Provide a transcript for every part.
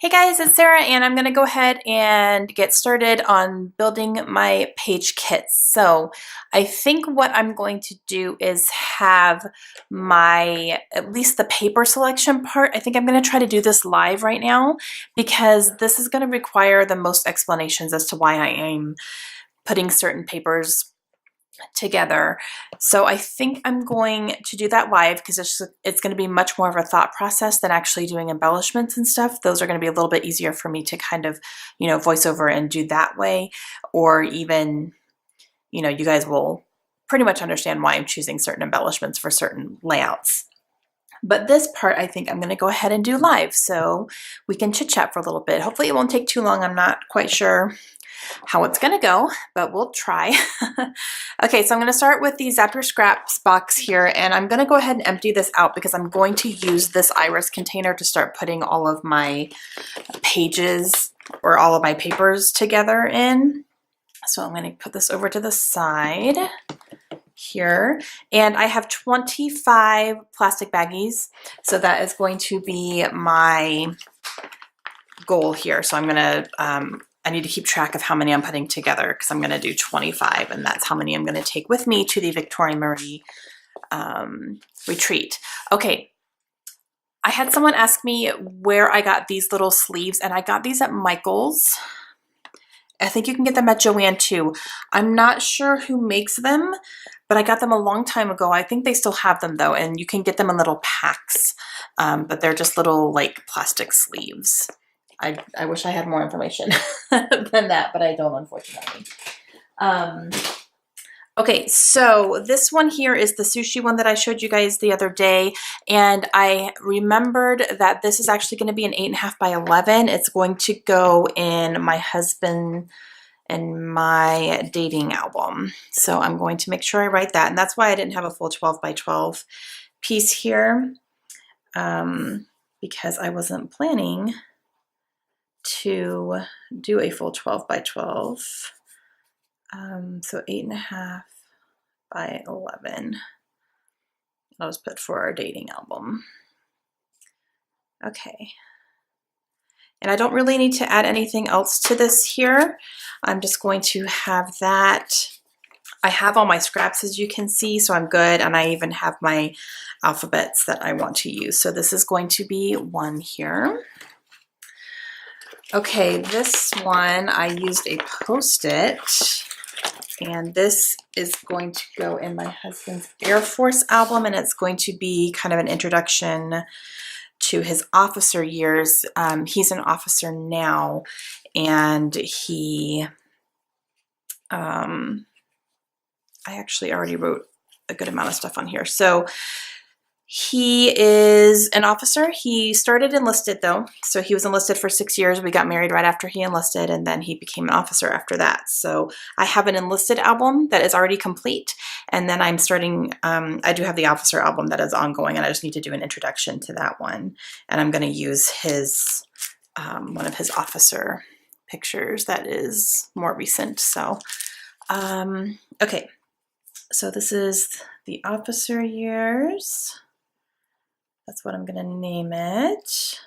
Hey guys, it's Sarah and I'm going to go ahead and get started on building my page kits. So I think what I'm going to do is have at least the paper selection part. I think I'm going to try to do this live right now because this is going to require the most explanations as to why I am putting certain papers together. So I think I'm going to do that live because it's going to be much more of a thought process than actually doing embellishments and stuff. Those are going to be a little bit easier for me to kind of, voice over and do that way. Or even, you guys will pretty much understand why I'm choosing certain embellishments for certain layouts. But this part, I think I'm going to go ahead and do live so we can chit chat for a little bit. Hopefully it won't take too long. I'm not quite sure how it's going to go, but we'll try. Okay, so I'm going to start with the Zap Your Scraps box here, and I'm going to go ahead and empty this out because I'm going to use this iris container to start putting all of my pages or all of my papers together in. So I'm going to put this over to the side here, and I have 25 plastic baggies, so that is going to be my goal here. So I'm going to I need to keep track of how many I'm putting together because I'm going to do 25, and that's how many I'm going to take with me to the Victoria Marie retreat. Okay, I had someone ask me where I got these little sleeves, and I got these at Michael's. I think you can get them at Joann too. I'm not sure who makes them, but I got them a long time ago. I think they still have them though, and you can get them in little packs, but they're just little like plastic sleeves. I wish I had more information than that, but I don't, unfortunately. Okay, so this one here is the sushi one that I showed you guys the other day, and I remembered that this is actually going to be an 8.5 by 11. It's going to go in my husband and my dating album. So I'm going to make sure I write that, and that's why I didn't have a full 12 by 12 piece here, because I wasn't planning to do a full 12 by 12. So 8.5 by 11. I'll just put for our dating album. Okay. And I don't really need to add anything else to this here. I'm just going to have that. I have all my scraps, as you can see, so I'm good. And I even have my alphabets that I want to use. So this is going to be one here. Okay, this one I used a Post-it, and this is going to go in my husband's Air Force album, and it's going to be kind of an introduction to his officer years. He's an officer now, and I actually already wrote a good amount of stuff on here. So he is an officer. He started enlisted though. So he was enlisted for 6 years. We got married right after he enlisted, and then he became an officer after that. So I have an enlisted album that is already complete. And then I'm starting, I do have the officer album that is ongoing, and I just need to do an introduction to that one. And I'm going to use his, one of his officer pictures that is more recent. So, okay. So this is the officer years. That's what I'm going to name it.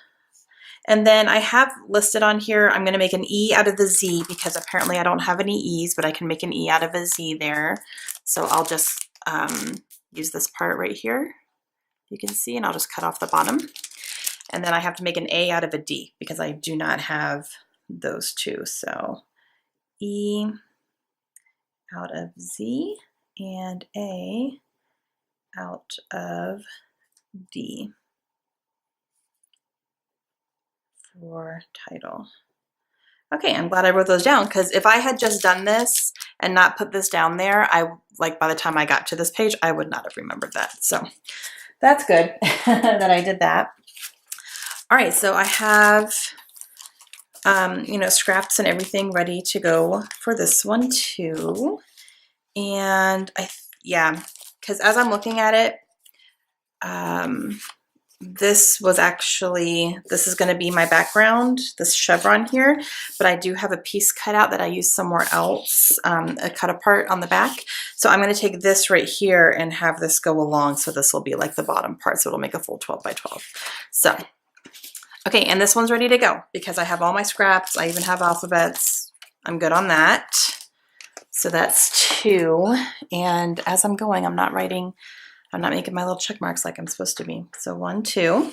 And then I have listed on here, I'm going to make an E out of the Z because apparently I don't have any E's, but I can make an E out of a Z there. So I'll just use this part right here, you can see, and I'll just cut off the bottom. And then I have to make an A out of a D because I do not have those two. So E out of Z and A out of D for title. Okay, I'm glad I wrote those down because if I had just done this and not put this down there, by the time I got to this page, I would not have remembered that. So that's good that I did that. All right, so I have, scraps and everything ready to go for this one too. And because as I'm looking at it, this is going to be my background, this chevron here, but I do have a piece cut out that I use somewhere else, a cut apart on the back. So I'm going to take this right here and have this go along. So this will be like the bottom part. So it'll make a full 12 by 12. So Okay, and this one's ready to go because I have all my scraps. I even have alphabets. I'm good on that. So that's 2. And as I'm going, I'm not making my little check marks like I'm supposed to be. So 1, 2.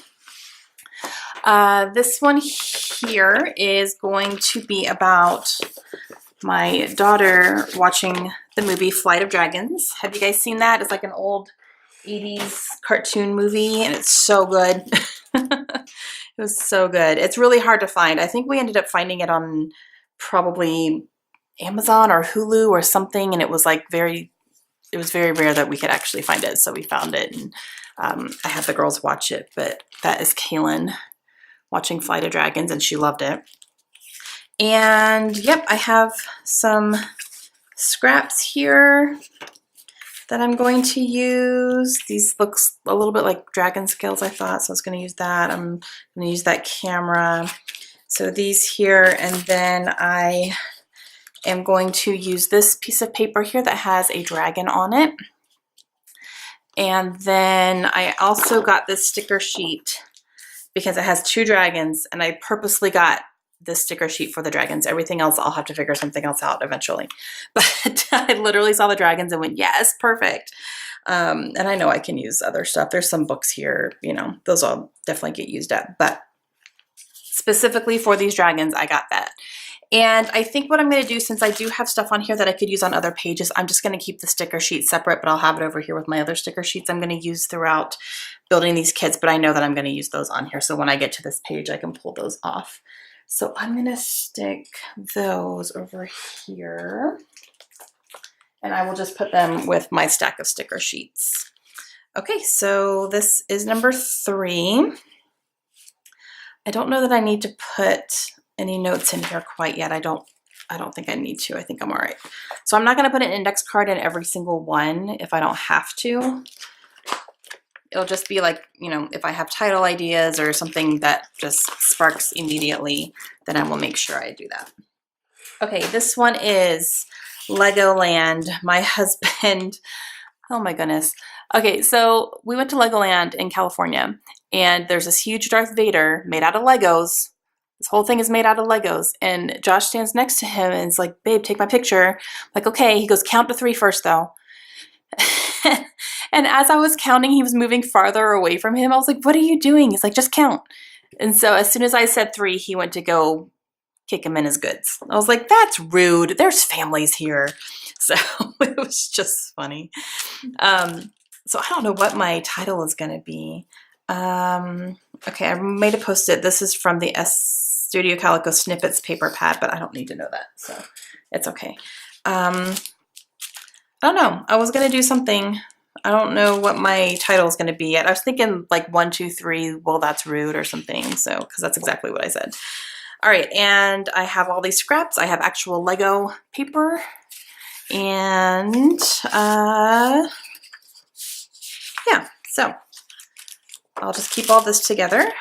This one here is going to be about my daughter watching the movie Flight of Dragons. Have you guys seen that? It's like an old 80s cartoon movie, and it's so good. It was so good. It's really hard to find. I think we ended up finding it on probably Amazon or Hulu or something, and it was very rare that we could actually find it, so we found it, and I had the girls watch it. But that is Kaylin watching Flight of Dragons, and she loved it. And yep, I have some scraps here that I'm going to use. These looks a little bit like dragon scales, I thought, so I was going to use that. I'm going to use that camera. So these here, and then I am going to use this piece of paper here that has a dragon on it. And then I also got this sticker sheet because it has 2 dragons, and I purposely got this sticker sheet for the dragons. Everything else, I'll have to figure something else out eventually. But I literally saw the dragons and went, yes, perfect. And I know I can use other stuff. There's some books here, you know, those I'll definitely get used at. But specifically for these dragons, I got that. And I think what I'm going to do, since I do have stuff on here that I could use on other pages, I'm just going to keep the sticker sheet separate, but I'll have it over here with my other sticker sheets I'm going to use throughout building these kits. But I know that I'm going to use those on here. So when I get to this page, I can pull those off. So I'm going to stick those over here, and I will just put them with my stack of sticker sheets. Okay, so this is number 3. I don't know that I need to put any notes in here quite yet. I don't think I need to. I think I'm all right. So I'm not going to put an index card in every single one if I don't have to. It'll just be like, you know, if I have title ideas or something that just sparks immediately, then I will make sure I do that. Okay, this one is Legoland. My husband, oh my goodness. Okay, so we went to Legoland in California, and there's this huge Darth Vader made out of Legos. This whole thing is made out of Legos, and Josh stands next to him and is like, babe, take my picture. I'm like, okay. He goes, count to 3 first, though. And as I was counting, he was moving farther away from him. I was like, what are you doing? He's like, just count. And so as soon as I said 3, he went to go kick him in his goods. I was like, that's rude. There's families here. So it was just funny. So I don't know what my title is going to be. Okay, I made a post-it. This is from the Studio Calico Snippets paper pad, but I don't need to know that, so it's okay. I don't know. I was going to do something. I don't know what my title is going to be yet. I was thinking like 1, 2, 3, well, that's rude or something. So, because that's exactly what I said. All right. And I have all these scraps. I have actual Lego paper. And yeah, so I'll just keep all this together.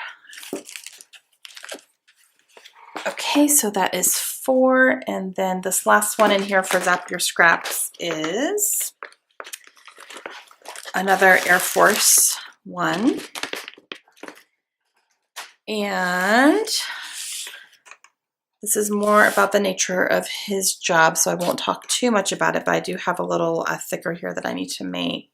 Okay, so that is 4. And then this last one in here for Zap Your Scraps is another Air Force One. And this is more about the nature of his job, so I won't talk too much about it, but I do have a little thicker here that I need to make.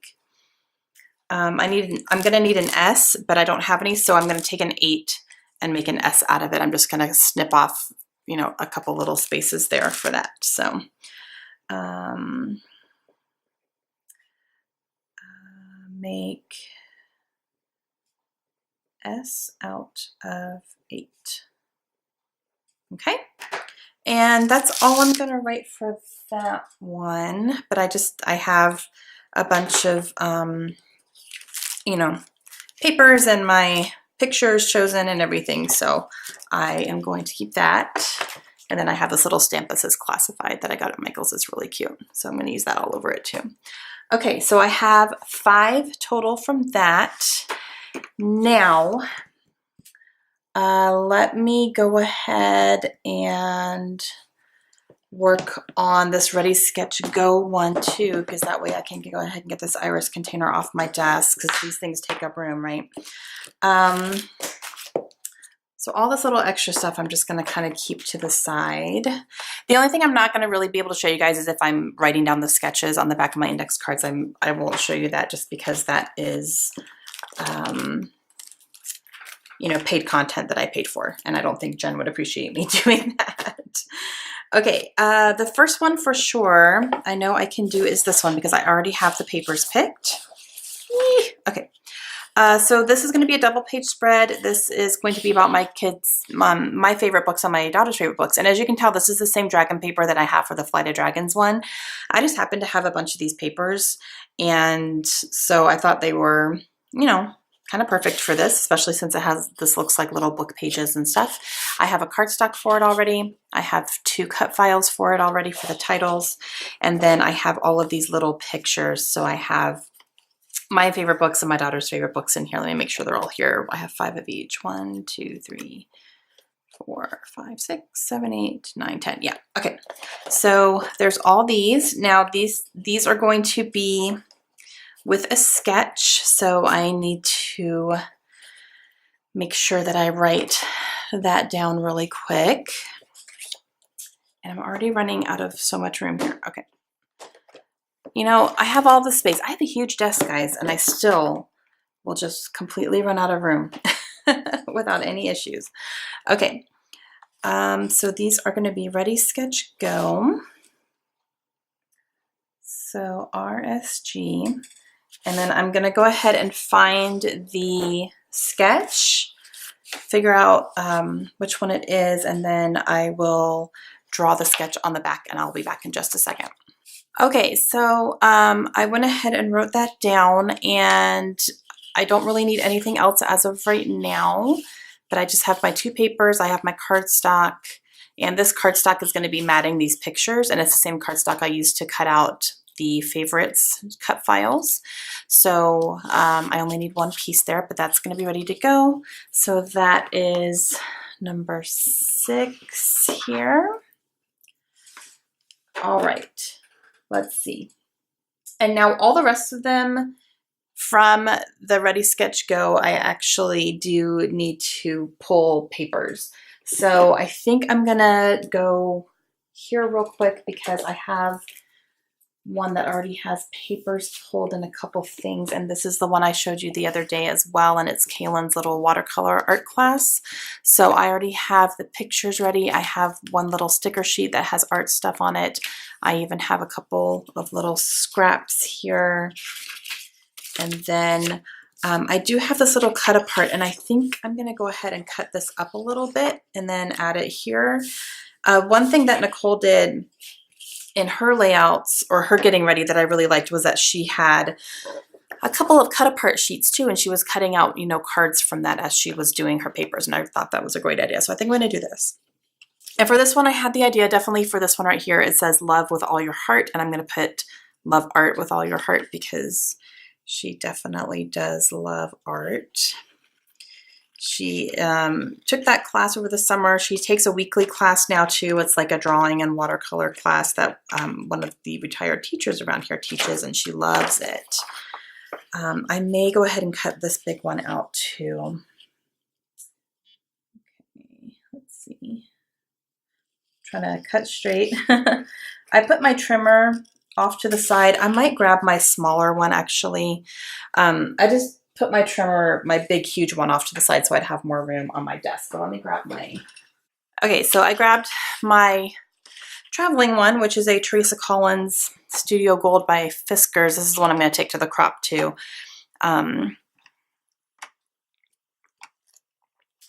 I'm going to need an S, but I don't have any, so I'm going to take an 8 and make an S out of it. I'm just going to snip off, you know, a couple little spaces there for that. So, make S out of 8. Okay. And that's all I'm going to write for that one. But I have a bunch of, you know, papers and my pictures chosen and everything. So I am going to keep that. And then I have this little stamp that says classified that I got at Michael's. It's really cute. So I'm going to use that all over it too. Okay, so I have 5 total from that. Now, let me go ahead and work on this Ready Sketch Go one too, because that way I can go ahead and get this iris container off my desk, because these things take up room, right? So So all this little extra stuff I'm just going to kind of keep to the side. The only thing I'm not going to really be able to show you guys is if I'm writing down the sketches on the back of my index cards. I won't show you that just because that is, you know, paid content that I paid for, and I don't think Jen would appreciate me doing that. Okay, the first one for sure I know I can do is this one because I already have the papers picked. Okay. So this is going to be a double page spread. This is going to be about my kids, my favorite books and my daughter's favorite books. And as you can tell, this is the same dragon paper that I have for the Flight of Dragons one. I just happen to have a bunch of these papers. And so I thought they were, you know, kind of perfect for this, especially since this looks like little book pages and stuff. I have a cardstock for it already. I have 2 cut files for it already for the titles. And then I have all of these little pictures. So I have my favorite books and my daughter's favorite books in here. Let me make sure they're all here. I have 5 of each. 1, 2, 3, 4, 5, 6, 7, 8, 9, 10. Yeah. Okay. So there's all these. Now these are going to be with a sketch. So I need to make sure that I write that down really quick. And I'm already running out of so much room here. Okay. You know, I have all the space. I have a huge desk, guys, and I still will just completely run out of room without any issues. Okay, so these are going to be Ready, Sketch, Go. So RSG, and then I'm going to go ahead and find the sketch, figure out which one it is, and then I will draw the sketch on the back, and I'll be back in just a second. Okay, so I went ahead and wrote that down, and I don't really need anything else as of right now, but I just have my 2 papers, I have my cardstock, and this cardstock is going to be matting these pictures, and it's the same cardstock I used to cut out the favorites cut files. So I only need 1 piece there, but that's going to be ready to go. So that is number 6 here. All right. Let's see. And now all the rest of them from the Ready, Sketch, Go, I actually do need to pull papers. So I think I'm gonna go here real quick because I have one that already has papers pulled in a couple things, and this is the one I showed you the other day as well, and it's Kaylin's little watercolor art class. So I already have the pictures ready. I have one little sticker sheet that has art stuff on it. I even have a couple of little scraps here, and then I do have this little cut apart, and I think I'm gonna go ahead and cut this up a little bit and then add it here. One thing that Nicole did in her layouts, or her getting ready, that I really liked was that she had a couple of cut apart sheets too, and she was cutting out, you know, cards from that as she was doing her papers, and I thought that was a great idea. So I think I'm going to do this. And for this one, I had the idea, definitely for this one right here, it says love with all your heart, and I'm going to put love art with all your heart because she definitely does love art. She took that class over the summer. She takes a weekly class now too. It's like a drawing and watercolor class that one of the retired teachers around here teaches, and she loves it. I may go ahead and cut this big one out too. Okay, let's see. Trying to cut straight. I put my trimmer off to the side. I might grab my smaller one actually. I just put my trimmer, my big huge one, off to the side so I'd have more room on my desk. So let me grab my... Okay, so I grabbed my traveling one, which is a Teresa Collins Studio Gold by Fiskars. This is the one I'm going to take to the crop too.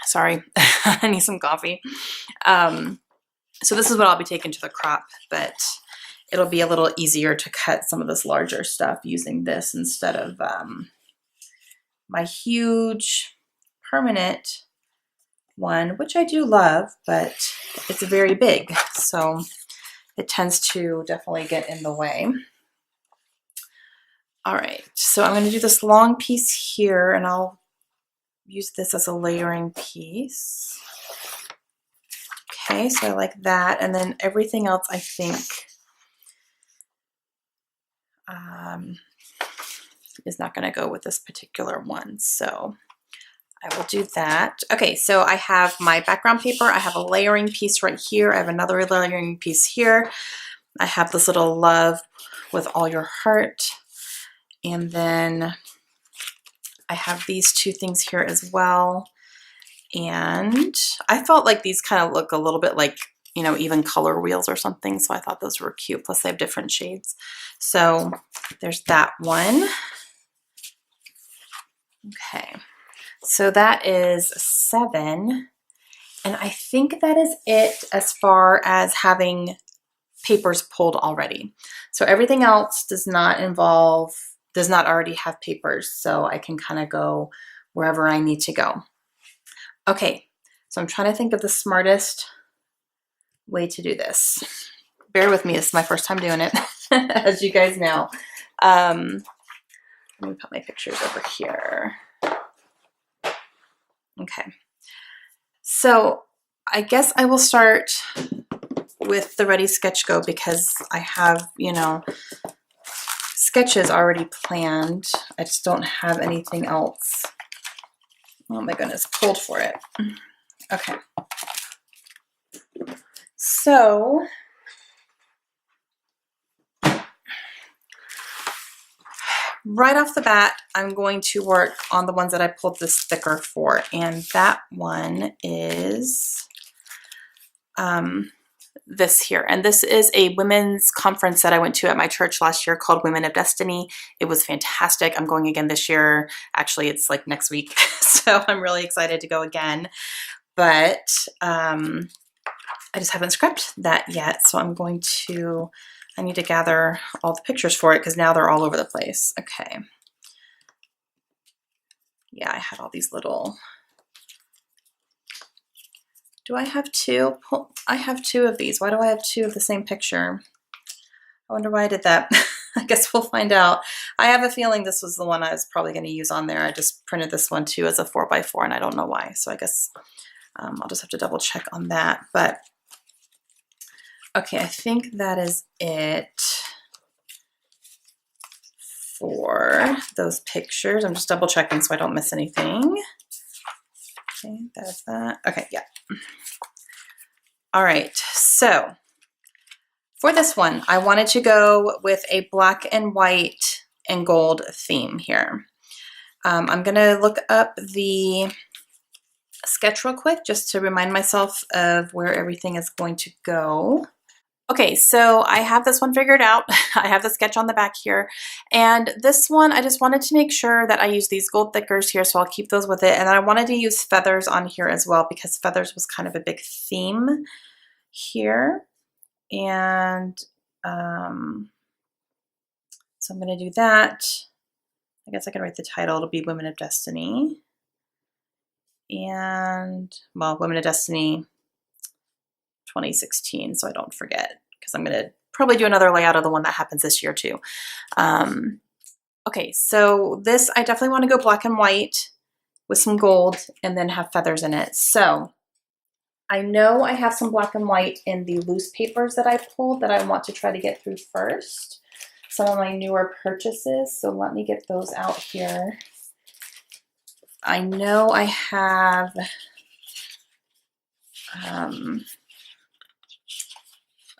Sorry, I need some coffee. So this is what I'll be taking to the crop, but it'll be a little easier to cut some of this larger stuff using this instead of my huge permanent one, which I do love, but it's very big, so it tends to definitely get in the way. All right, so I'm going to do this long piece here, and I'll use this as a layering piece. Okay, so I like that, and then everything else I think is not going to go with this particular one, so I will do that. Okay, so I have my background paper. I have a layering piece right here. I have another layering piece here. I have this little love with all your heart. And then I have these two things here as well. And I felt like these kind of look a little bit like, you know, even color wheels or something. So I thought those were cute. Plus they have different shades. So there's that one. Okay. So that is 7. And I think that is it as far as having papers pulled already. So everything else does not already have papers. So I can kind of go wherever I need to go. Okay, so I'm trying to think of the smartest way to do this. Bear with me, it's my first time doing it, as you guys know. Let me put my pictures over here. Okay, so I guess I will start with the Ready Sketch Go because I have, you know, sketches already planned. I just don't have anything else. Oh my goodness, pulled for it. Okay. So right off the bat, I'm going to work on the ones that I pulled this sticker for. And that one is this here. And this is a women's conference that I went to at my church last year called Women of Destiny. It was fantastic. I'm going again this year. Actually, it's like next week. So I'm really excited to go again. But I just haven't scrapped that yet. So I need to gather all the pictures for it because now they're all over the place. Okay. Yeah, I had all these little... Do I have 2? I have 2 of these. Why do I have 2 of the same picture? I wonder why I did that. I guess we'll find out. I have a feeling this was the one I was probably going to use on there. I just printed this one too as a 4x4 and I don't know why. So I guess I'll just have to double check on that. But okay, I think that is it for those pictures. I'm just double checking so I don't miss anything. Okay, that's that. Okay, yeah. All right, so for this one, I wanted to go with a black and white and gold theme here. I'm gonna look up the sketch real quick just to remind myself of where everything is going to go. Okay, so I have this one figured out. I have the sketch on the back here. And this one, I just wanted to make sure that I use these gold thickers here, so I'll keep those with it. And I wanted to use feathers on here as well because feathers was kind of a big theme here. And so I'm gonna do that. I guess I can write the title. It'll be Women of Destiny. And, well, Women of Destiny 2016, so I don't forget, because I'm going to probably do another layout of the one that happens this year too. Okay, so this, I definitely want to go black and white with some gold and then have feathers in it. So I know I have some black and white in the loose papers that I pulled that I want to try to get through first. Some of my newer purchases, so let me get those out here. I know I have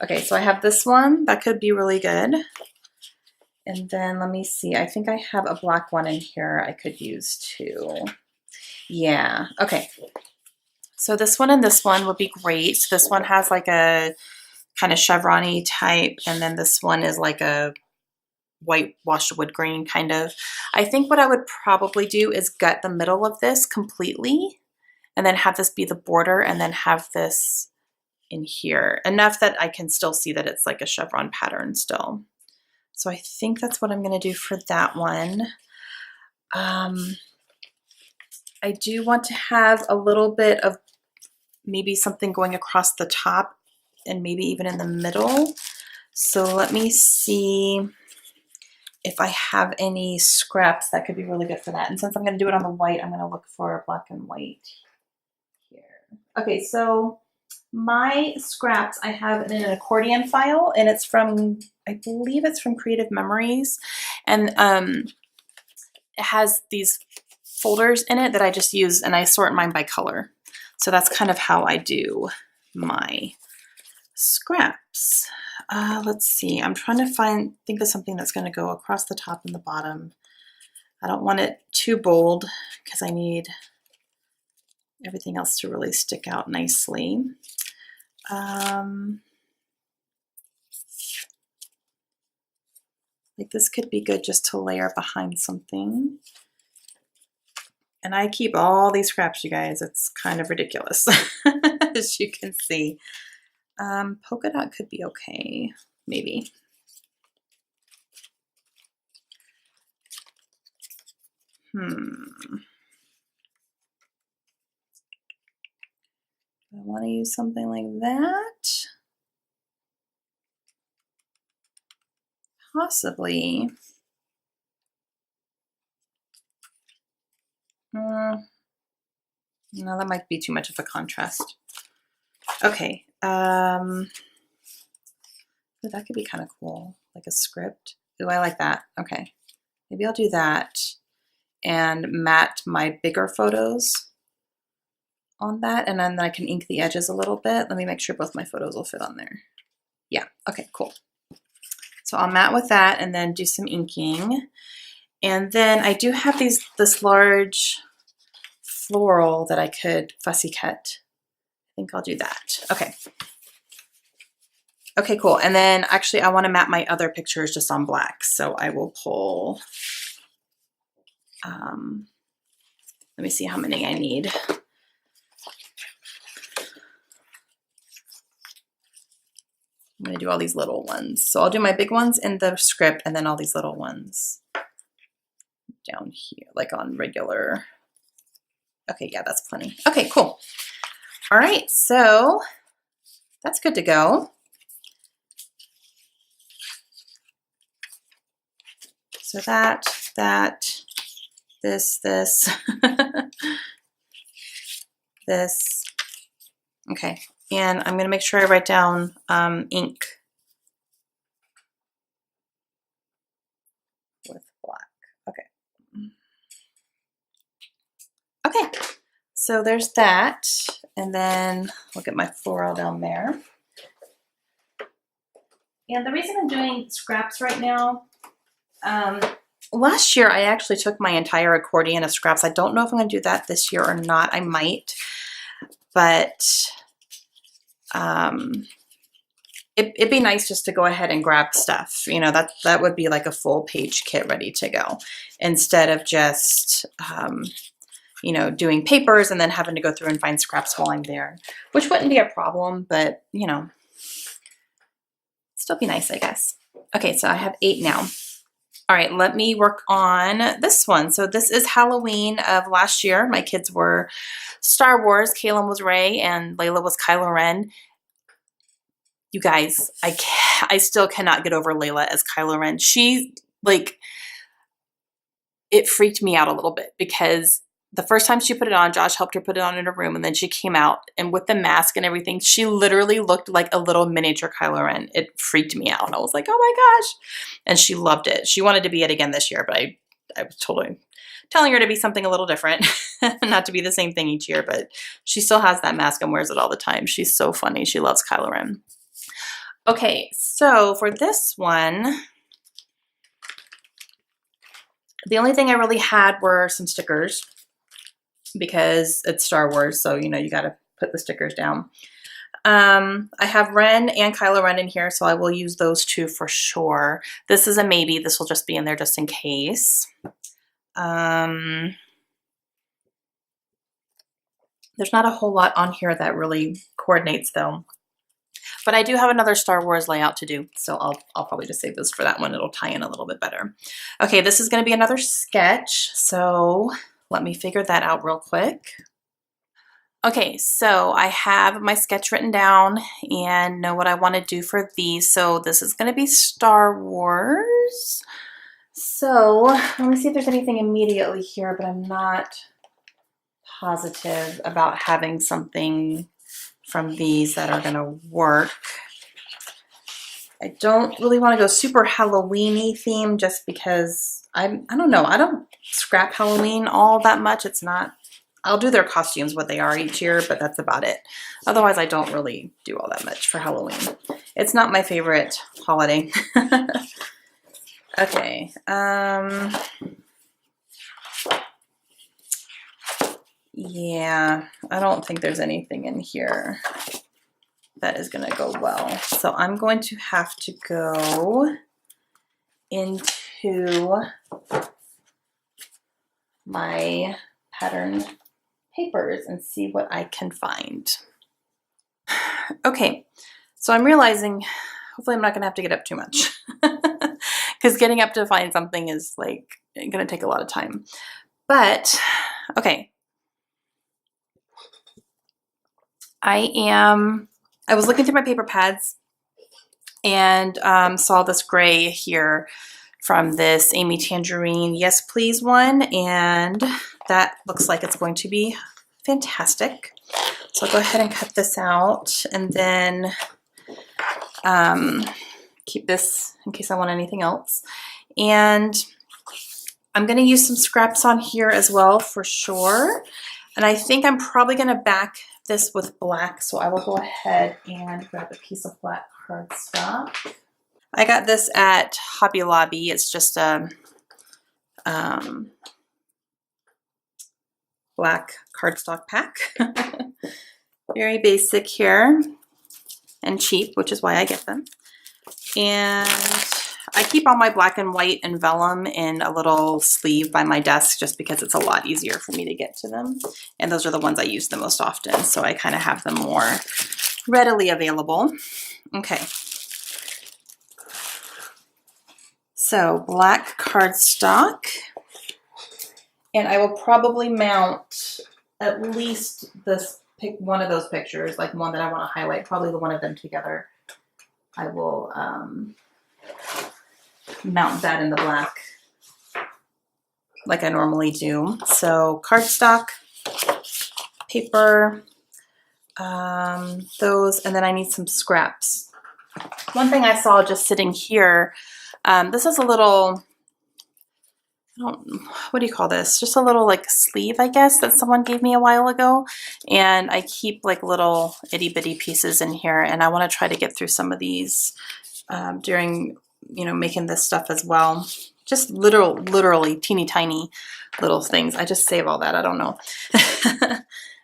okay, so I have this one that could be really good. And then let me see, I think I have a black one in here I could use too. Yeah, okay. So this one and this one would be great. So this one has like a kind of chevron-y type, and then this one is like a whitewashed wood grain kind of. I think what I would probably do is gut the middle of this completely and then have this be the border and then have this in here, enough that I can still see that it's like a chevron pattern still. So I think that's what I'm going to do for that one. I do want to have a little bit of maybe something going across the top and maybe even in the middle. So let me see if I have any scraps that could be really good for that. And since I'm going to do it on the white, I'm going to look for black and white here. Okay, so my scraps I have in an accordion file, and it's from, I believe it's from Creative Memories, and it has these folders in it that I just use, and I sort mine by color. So that's kind of how I do my scraps. Let's see, I'm trying to think of something that's going to go across the top and the bottom. I don't want it too bold because I need everything else to really stick out nicely. Like this could be good just to layer behind something. And I keep all these scraps, you guys. It's kind of ridiculous, as you can see. Polka dot could be okay, maybe. I want to use something like that. Possibly. No, that might be too much of a contrast. Okay. That could be kind of cool, like a script. Ooh, I like that. Okay. Maybe I'll do that and matte my bigger photos on that, and then I can ink the edges a little bit. Let me make sure both my photos will fit on there. Yeah, okay, cool. So I'll matte with that and then do some inking. And then I do have this large floral that I could fussy cut. I think I'll do that. Okay. Okay, cool. And then actually I want to matte my other pictures just on black. So I will pull, let me see how many I need. I'm going to do all these little ones. So I'll do my big ones in the script and then all these little ones down here, like on regular. Okay, yeah, that's plenty. Okay, cool. All right, so that's good to go. So this, this. Okay, and I'm gonna make sure I write down ink with black. Okay. Okay, so there's that. And then we'll get my floral down there. And the reason I'm doing scraps right now, last year I actually took my entire accordion of scraps. I don't know if I'm gonna do that this year or not. I might, but it'd be nice just to go ahead and grab stuff. You know, that would be like a full page kit ready to go instead of just, you know, doing papers and then having to go through and find scraps while I'm there, which wouldn't be a problem, but you know, still be nice, I guess. Okay, so I have 8 now. All right, let me work on this one. So this is Halloween of last year. My kids were Star Wars. Kaylin was Rey and Layla was Kylo Ren. You guys, I still cannot get over Layla as Kylo Ren. She, like, it freaked me out a little bit because the first time she put it on, Josh helped her put it on in her room, and then she came out, and with the mask and everything, she literally looked like a little miniature Kylo Ren. It freaked me out. I was like, oh my gosh. And she loved it. She wanted to be it again this year, but I was totally telling her to be something a little different, not to be the same thing each year, but she still has that mask and wears it all the time. She's so funny. She loves Kylo Ren. Okay, so for this one, the only thing I really had were some stickers because it's Star Wars, so you know you got to put the stickers down. I have Ren and Kylo Ren in here, so I will use those two for sure. This is a maybe. This will just be in there just in case. There's not a whole lot on here that really coordinates though. But I do have another Star Wars layout to do, so I'll probably just save this for that one. It'll tie in a little bit better. Okay, this is going to be another sketch, so let me figure that out real quick. Okay, so I have my sketch written down and know what I want to do for these. So this is going to be Star Wars. So let me see if there's anything immediately here, but I'm not positive about having something from these that are going to work. I don't really want to go super Halloween-y theme just because I don't know. I don't scrap Halloween all that much. It's not, I'll do their costumes, what they are each year, but that's about it. Otherwise, I don't really do all that much for Halloween. It's not my favorite holiday. Okay. Yeah, I don't think there's anything in here that is going to go well. So I'm going to have to go into my pattern papers and see what I can find. Okay, so I'm realizing hopefully I'm not going to have to get up too much because getting up to find something is like going to take a lot of time. But okay, I was looking through my paper pads and saw this gray here from this Amy Tangerine Yes Please one, and that looks like it's going to be fantastic. So I'll go ahead and cut this out and then keep this in case I want anything else. And I'm going to use some scraps on here as well for sure. And I think I'm probably going to back this with black, so I will go ahead and grab a piece of black cardstock. I got this at Hobby Lobby. It's just a black cardstock pack. Very basic here and cheap, which is why I get them. And I keep all my black and white and vellum in a little sleeve by my desk just because it's a lot easier for me to get to them. And those are the ones I use the most often, so I kind of have them more readily available. Okay. So black cardstock, and I will probably mount at least this one of those pictures, like one that I want to highlight, probably the one of them together. I will mount that in the black like I normally do. So cardstock, paper, those, and then I need some scraps. One thing I saw just sitting here, this is a little, what do you call this? Just a little like sleeve, I guess, that someone gave me a while ago. And I keep like little itty bitty pieces in here, and I want to try to get through some of these during, you know, making this stuff as well. Just literally teeny tiny little things. I just save all that. I don't know.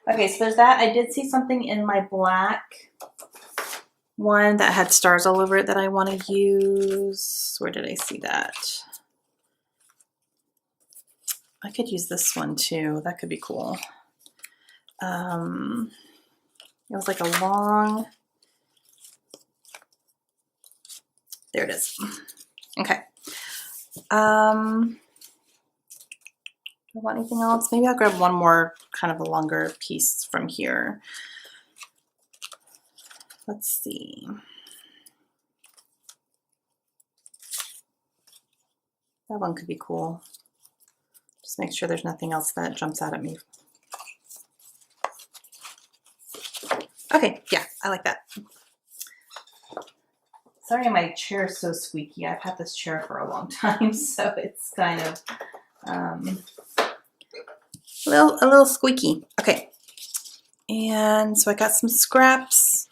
Okay, so there's that. I did see something in my black one that had stars all over it that I want to use. Where did I see that? I could use this one too. That could be cool. It was like a long, there it is. Okay. Do I want anything else? Maybe I'll grab one more kind of a longer piece from here. Let's see. That one could be cool. Just make sure there's nothing else that jumps out at me. Okay, yeah, I like that. Sorry, my chair is so squeaky. I've had this chair for a long time, so it's kind of a little squeaky. Okay, and so I got some scraps.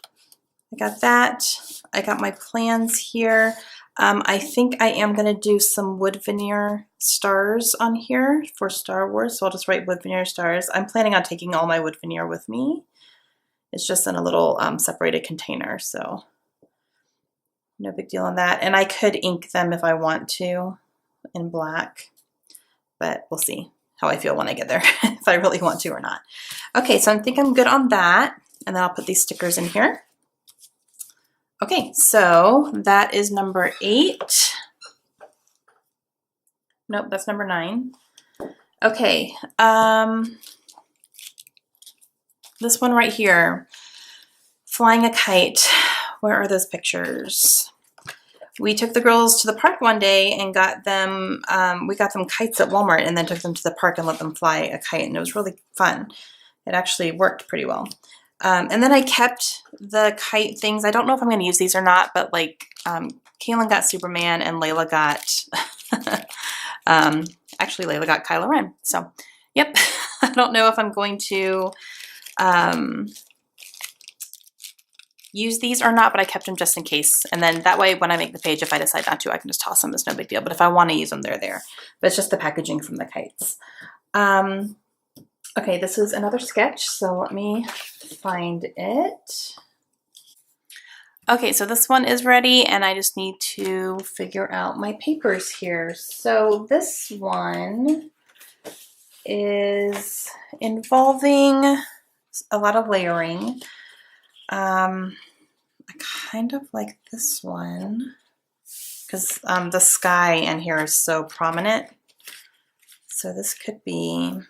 I got that. I got my plans here. I think I am going to do some wood veneer stars on here for Star Wars, so I'll just write wood veneer stars. I'm planning on taking all my wood veneer with me. It's just in a little separated container, so no big deal on that. And I could ink them if I want to in black, but we'll see how I feel when I get there, if I really want to or not. Okay, so I think I'm good on that, and then I'll put these stickers in here. Okay, so that is number 8. Nope, that's number 9. Okay, this one right here, flying a kite. Where are those pictures? We took the girls to the park one day and got them, we got them kites at Walmart and then took them to the park and let them fly a kite, and it was really fun. It actually worked pretty well. And then I kept the kite things. I don't know if I'm going to use these or not, but like Kaylin got Superman and Layla got Actually, Layla got Kylo Ren. So, yep. I don't know if I'm going to use these or not, but I kept them just in case. And then that way, when I make the page, if I decide not to, I can just toss them. It's no big deal. But if I want to use them, they're there. But it's just the packaging from the kites. Okay, this is another sketch. So let me find it. Okay, so this one is ready, and I just need to figure out my papers here. So this one is involving a lot of layering. I kind of like this one because the sky in here is so prominent. So this could be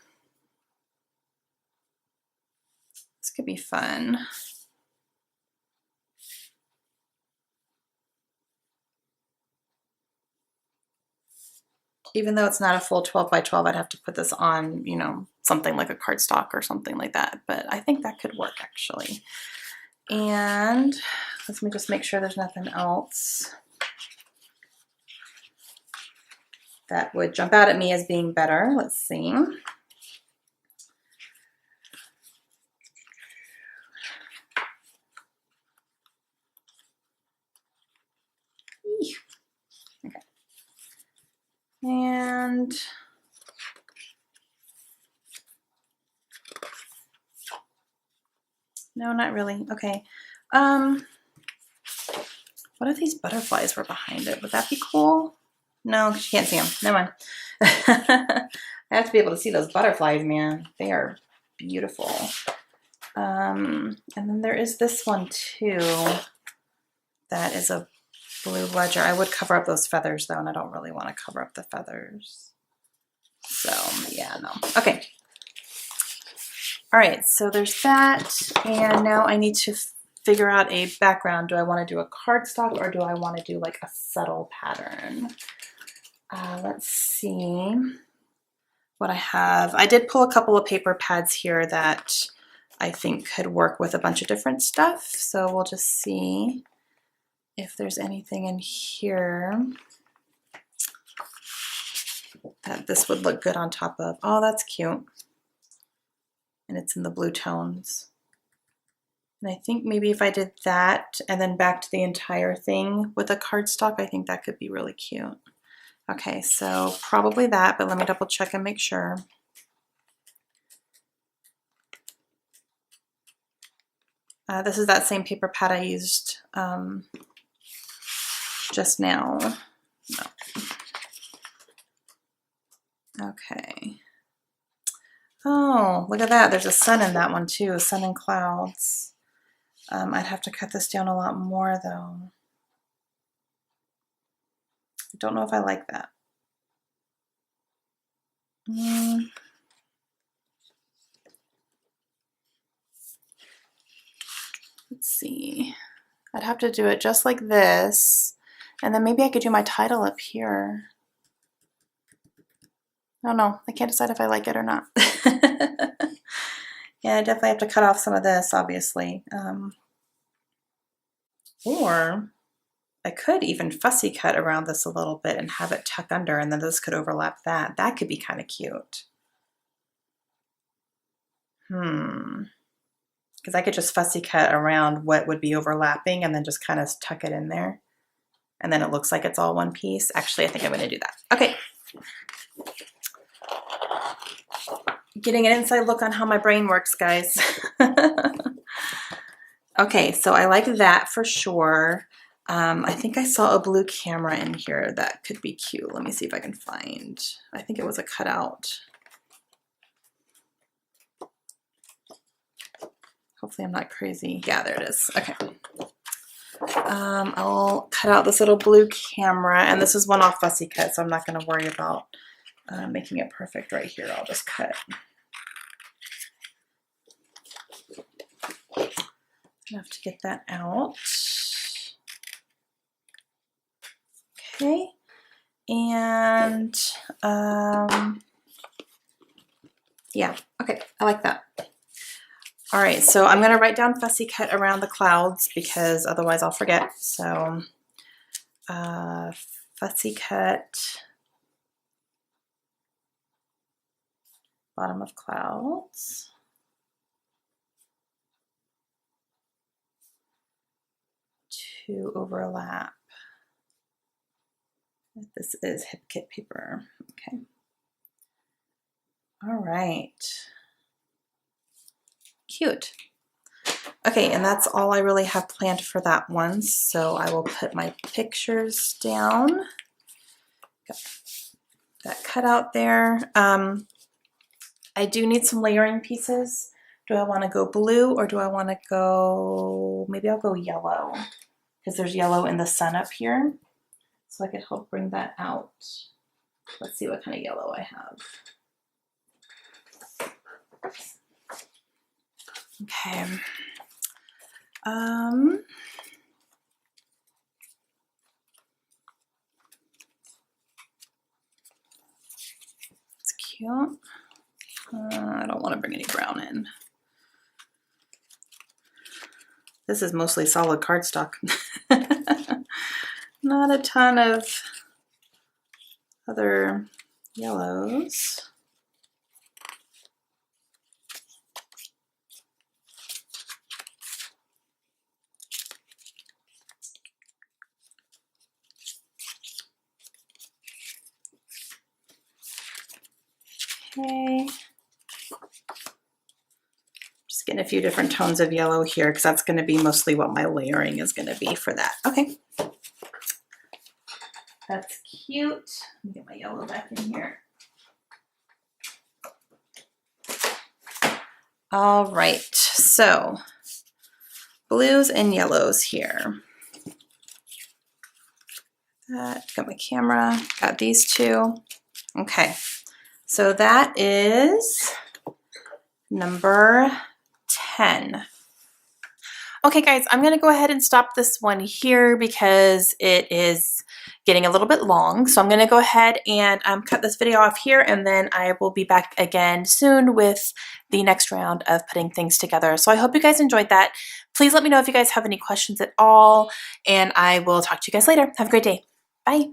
fun. Even though it's not a full 12 by 12, I'd have to put this on, you know, something like a cardstock or something like that. But I think that could work actually. And let me just make sure there's nothing else that would jump out at me as being better. Let's see. Okay. And no, not really. Okay. What if these butterflies were behind it? Would that be cool? No, because you can't see them. Never mind. I have to be able to see those butterflies, man. They are beautiful. And then there is this one too. That is a blue ledger. I would cover up those feathers though, and I don't really want to cover up the feathers. So yeah, no. Okay. All right, so there's that. And now I need to figure out a background. Do I want to do a cardstock or do I want to do like a subtle pattern? Let's see what I have. I did pull a couple of paper pads here that I think could work with a bunch of different stuff. So we'll just see if there's anything in here that this would look good on top of. Oh, that's cute. And it's in the blue tones. And I think maybe if I did that and then backed the entire thing with a cardstock, I think that could be really cute. Okay, so probably that, but let me double check and make sure. This is that same paper pad I used just now. No. Okay. Oh, look at that. There's a sun in that one too, sun and clouds. I'd have to cut this down a lot more though. I don't know if I like that. Let's see. I'd have to do it just like this. And then maybe I could do my title up here. I don't know. I can't decide if I like it or not. Yeah, I definitely have to cut off some of this, obviously. Or I could even fussy cut around this a little bit and have it tuck under, and then this could overlap that. That could be kind of cute. Because I could just fussy cut around what would be overlapping and then just kind of tuck it in there. And then it looks like it's all one piece. Actually, I think I'm going to do that. Okay. Getting an inside look on how my brain works, guys. Okay, so I like that for sure. I think I saw a blue camera in here that could be cute. Let me see if I can find. I think it was a cutout. Hopefully I'm not crazy. Yeah, there it is. Okay. I'll cut out this little blue camera, and this is one off fussy cut, so I'm not going to worry about making it perfect right here. I'll just cut. I have to get that out. Okay, and yeah, okay, I like that. All right, so I'm gonna write down fussy cut around the clouds because otherwise I'll forget. So fussy cut bottom of clouds. To overlap. This is Hip Kit paper. Okay. All right. Cute. Okay, and that's all I really have planned for that one. So I will put my pictures down. Got that cut out there. I do need some layering pieces. Do I want to go blue or do I want to go, maybe I'll go yellow because there's yellow in the sun up here. So I could help bring that out. Let's see what kind of yellow I have. Okay. It's cute. I don't want to bring any brown in. This is mostly solid cardstock. Not a ton of other yellows. Okay. Just getting a few different tones of yellow here because that's going to be mostly what my layering is going to be for that. Okay. That's cute. Let me get my yellow back in here. All right, so blues and yellows here. Got my camera, got these two. Okay, so that is number 10. Okay guys, I'm gonna go ahead and stop this one here because it is getting a little bit long. So I'm gonna go ahead and cut this video off here, and then I will be back again soon with the next round of putting things together. So I hope you guys enjoyed that. Please let me know if you guys have any questions at all, and I will talk to you guys later. Have a great day. Bye.